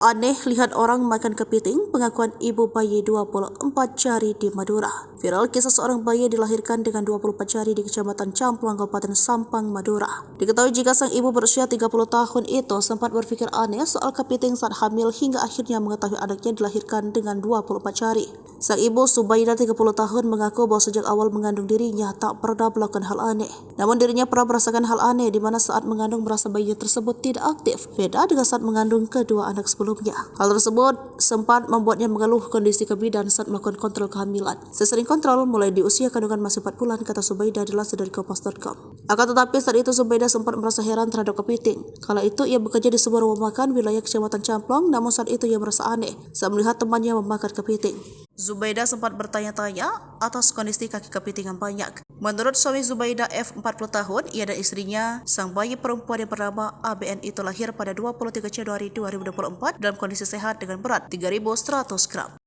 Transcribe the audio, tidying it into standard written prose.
Aneh lihat orang makan kepiting, pengakuan ibu bayi 24 jari di Madura. Viral kisah seorang bayi dilahirkan dengan 24 jari di Kecamatan Camplang, Kabupaten Sampang, Madura. Diketahui jika sang ibu berusia 30 tahun itu sempat berpikir aneh soal kepiting saat hamil hingga akhirnya mengetahui anaknya dilahirkan dengan 24 jari. Sang ibu Zubaidah 30 tahun mengaku bahwa sejak awal mengandung dirinya tak pernah melakukan hal aneh. Namun dirinya pernah merasakan hal aneh di mana saat mengandung merasa bayi tersebut tidak aktif, beda dengan saat mengandung kedua anak sebelumnya. Hal tersebut sempat membuatnya mengeluh kondisi kebidan saat melakukan kontrol kehamilan. Sesering kontrol mulai di usia kandungan masih 4 bulan, kata Zubaidah dilansir dari Kompas.com. Akan tetapi saat itu Zubaidah sempat merasa heran terhadap kepiting. Kala itu ia bekerja di sebuah rumah makan wilayah Kecamatan Camplang, namun saat itu ia merasa aneh saat melihat temannya memakan kepiting. Zubaidah sempat bertanya-tanya atas kondisi kaki kepiting yang banyak. Menurut suami Zubaidah F, 40 tahun, ia dan istrinya, sang bayi perempuan yang bernama ABN itu lahir pada 23 Januari 2024 dalam kondisi sehat dengan berat 3.100 gram.